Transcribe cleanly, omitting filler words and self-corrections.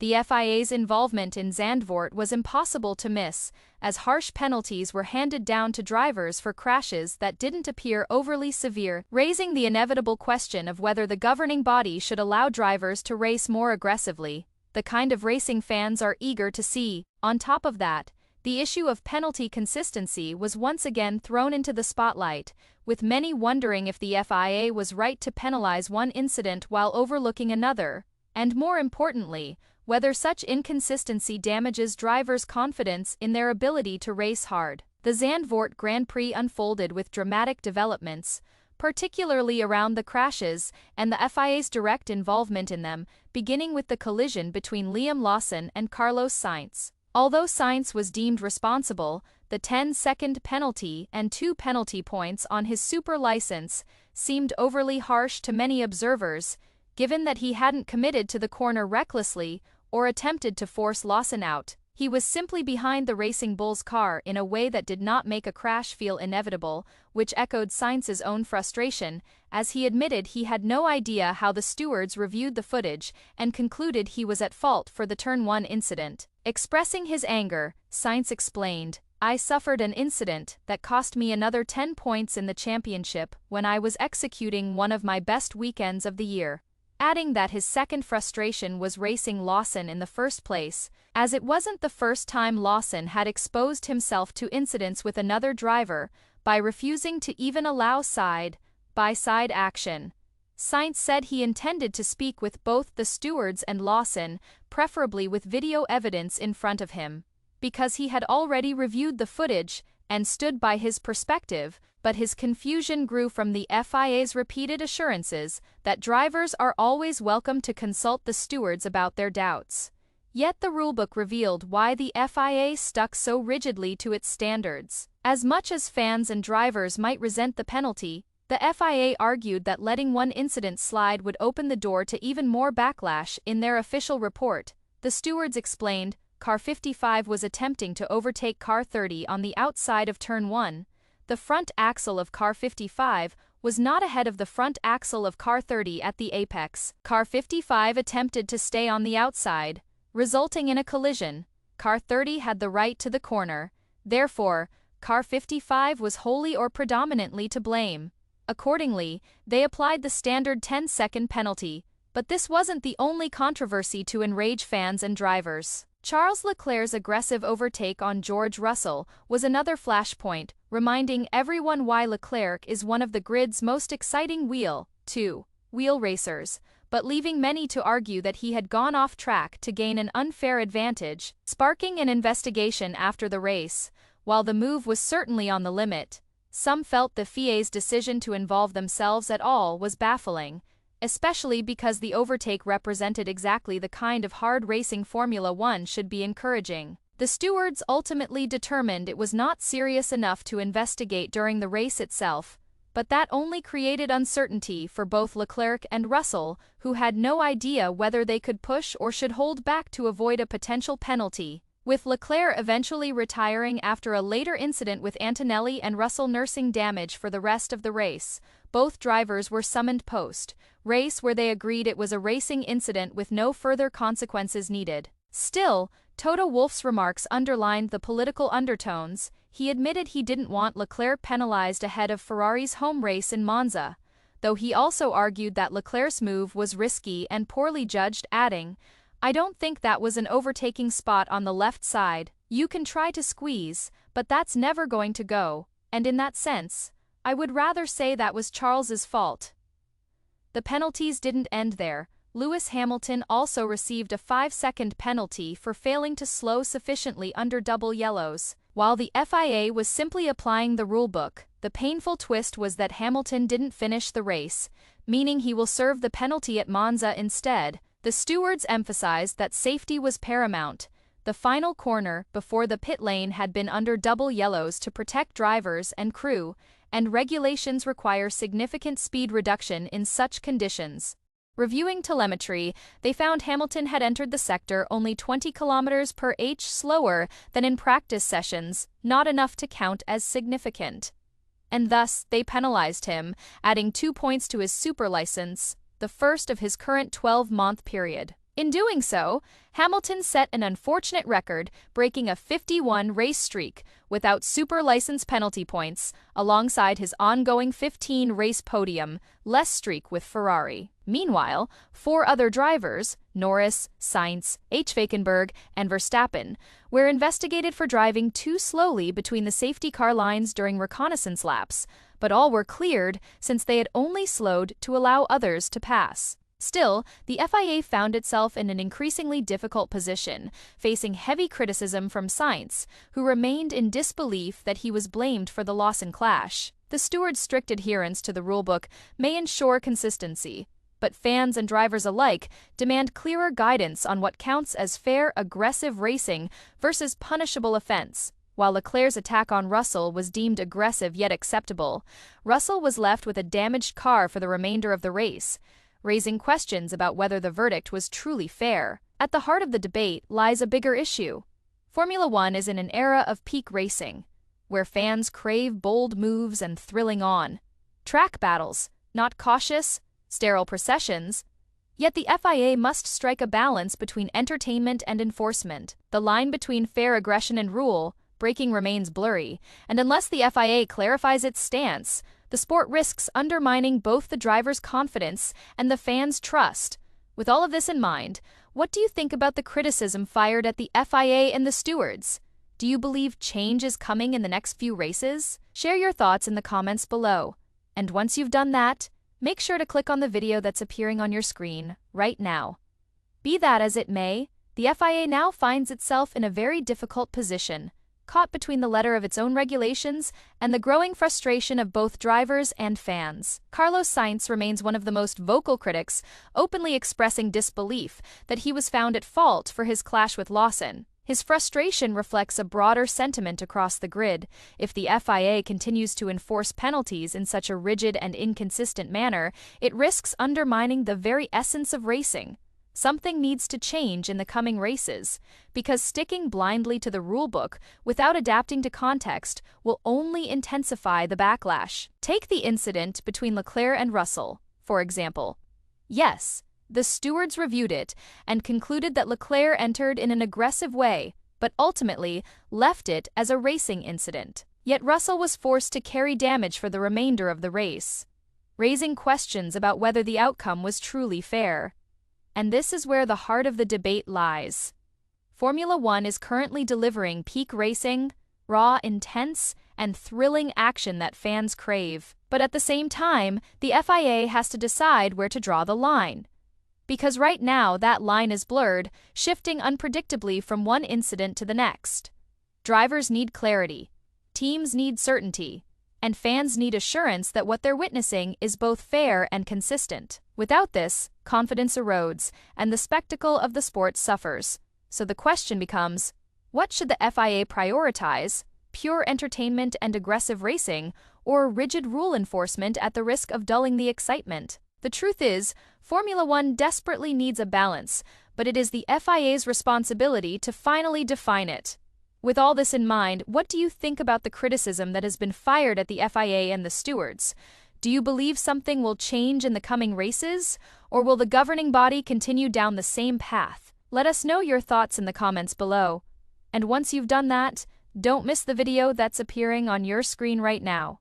The FIA's involvement in Zandvoort was impossible to miss, as harsh penalties were handed down to drivers for crashes that didn't appear overly severe, raising the inevitable question of whether the governing body should allow drivers to race more aggressively, the kind of racing fans are eager to see. On top of that, the issue of penalty consistency was once again thrown into the spotlight, with many wondering if the FIA was right to penalize one incident while overlooking another, and more importantly, whether such inconsistency damages drivers' confidence in their ability to race hard. The Zandvoort Grand Prix unfolded with dramatic developments, particularly around the crashes and the FIA's direct involvement in them, beginning with the collision between Liam Lawson and Carlos Sainz. Although Sainz was deemed responsible, the 10-second penalty and 2 penalty points on his super license seemed overly harsh to many observers, given that he hadn't committed to the corner recklessly or attempted to force Lawson out. He was simply behind the Racing Bull's car in a way that did not make a crash feel inevitable, which echoed Sainz's own frustration, as he admitted he had no idea how the stewards reviewed the footage and concluded he was at fault for the Turn 1 incident. Expressing his anger, Sainz explained, "I suffered an incident that cost me another 10 points in the championship when I was executing one of my best weekends of the year," adding that his second frustration was racing Lawson in the first place, as it wasn't the first time Lawson had exposed himself to incidents with another driver by refusing to even allow side-by-side action. Sainz said he intended to speak with both the stewards and Lawson, preferably with video evidence in front of him, because he had already reviewed the footage and stood by his perspective, but his confusion grew from the FIA's repeated assurances that drivers are always welcome to consult the stewards about their doubts. Yet the rulebook revealed why the FIA stuck so rigidly to its standards. As much as fans and drivers might resent the penalty, the FIA argued that letting one incident slide would open the door to even more backlash. In their official report, the stewards explained, Car 55 was attempting to overtake Car 30 on the outside of Turn 1. The front axle of Car 55 was not ahead of the front axle of Car 30 at the apex. Car 55 attempted to stay on the outside, resulting in a collision. Car 30 had the right to the corner. Therefore, Car 55 was wholly or predominantly to blame. Accordingly, they applied the standard 10-second penalty, but this wasn't the only controversy to enrage fans and drivers. Charles Leclerc's aggressive overtake on George Russell was another flashpoint, reminding everyone why Leclerc is one of the grid's most exciting wheel-to-wheel racers, but leaving many to argue that he had gone off track to gain an unfair advantage, sparking an investigation after the race. While the move was certainly on the limit, some felt the FIA's decision to involve themselves at all was baffling, especially because the overtake represented exactly the kind of hard racing Formula One should be encouraging. The stewards ultimately determined it was not serious enough to investigate during the race itself, but that only created uncertainty for both Leclerc and Russell, who had no idea whether they could push or should hold back to avoid a potential penalty. With Leclerc eventually retiring after a later incident with Antonelli and Russell nursing damage for the rest of the race, both drivers were summoned post-race where they agreed it was a racing incident with no further consequences needed. Still, Toto Wolff's remarks underlined the political undertones. He admitted he didn't want Leclerc penalized ahead of Ferrari's home race in Monza, though he also argued that Leclerc's move was risky and poorly judged, adding, "I don't think that was an overtaking spot on the left side. You can try to squeeze, but that's never going to go, and in that sense, I would rather say that was Charles's fault." The penalties didn't end there. Lewis Hamilton also received a 5-second penalty for failing to slow sufficiently under double yellows. While the FIA was simply applying the rulebook, the painful twist was that Hamilton didn't finish the race, meaning he will serve the penalty at Monza instead. The stewards emphasized that safety was paramount. The final corner before the pit lane had been under double yellows to protect drivers and crew, and regulations require significant speed reduction in such conditions. Reviewing telemetry, they found Hamilton had entered the sector only 20 km/h slower than in practice sessions, not enough to count as significant. And thus, they penalized him, adding 2 points to his super license, the first of his current 12-month period. In doing so, Hamilton set an unfortunate record, breaking a 51-race streak without super license penalty points, alongside his ongoing 15-race podium-less streak with Ferrari. Meanwhile, 4 other drivers, Norris, Sainz, Hülkenberg, and Verstappen, were investigated for driving too slowly between the safety car lines during reconnaissance laps, but all were cleared since they had only slowed to allow others to pass. Still, the FIA found itself in an increasingly difficult position, facing heavy criticism from Sainz, who remained in disbelief that he was blamed for the Lawson clash. The steward's strict adherence to the rulebook may ensure consistency, but fans and drivers alike demand clearer guidance on what counts as fair, aggressive racing versus punishable offense. While Leclerc's attack on Russell was deemed aggressive yet acceptable, Russell was left with a damaged car for the remainder of the race, raising questions about whether the verdict was truly fair. At the heart of the debate lies a bigger issue. Formula One is in an era of peak racing, where fans crave bold moves and thrilling on-track battles, not cautious, sterile processions. Yet the FIA must strike a balance between entertainment and enforcement. The line between fair aggression and rule-breaking remains blurry, and unless the FIA clarifies its stance, the sport risks undermining both the driver's confidence and the fans' trust. With all of this in mind, what do you think about the criticism fired at the FIA and the stewards? Do you believe change is coming in the next few races? Share your thoughts in the comments below. And once you've done that, make sure to click on the video that's appearing on your screen right now. Be that as it may, the FIA now finds itself in a very difficult position, caught between the letter of its own regulations and the growing frustration of both drivers and fans. Carlos Sainz remains one of the most vocal critics, openly expressing disbelief that he was found at fault for his clash with Lawson. His frustration reflects a broader sentiment across the grid. If the FIA continues to enforce penalties in such a rigid and inconsistent manner, it risks undermining the very essence of racing. Something needs to change in the coming races, because sticking blindly to the rulebook without adapting to context will only intensify the backlash. Take the incident between Leclerc and Russell, for example. Yes, the stewards reviewed it and concluded that Leclerc entered in an aggressive way, but ultimately left it as a racing incident. Yet Russell was forced to carry damage for the remainder of the race, raising questions about whether the outcome was truly fair. And this is where the heart of the debate lies. Formula One is currently delivering peak racing, raw, intense, and thrilling action that fans crave. But at the same time, the FIA has to decide where to draw the line. Because right now that line is blurred, shifting unpredictably from one incident to the next. Drivers need clarity, teams need certainty, and fans need assurance that what they're witnessing is both fair and consistent. Without this, confidence erodes, and the spectacle of the sport suffers. So the question becomes, what should the FIA prioritize, pure entertainment and aggressive racing, or rigid rule enforcement at the risk of dulling the excitement? The truth is, Formula One desperately needs a balance, but it is the FIA's responsibility to finally define it. With all this in mind, what do you think about the criticism that has been fired at the FIA and the stewards? Do you believe something will change in the coming races, or will the governing body continue down the same path? Let us know your thoughts in the comments below. And once you've done that, don't miss the video that's appearing on your screen right now.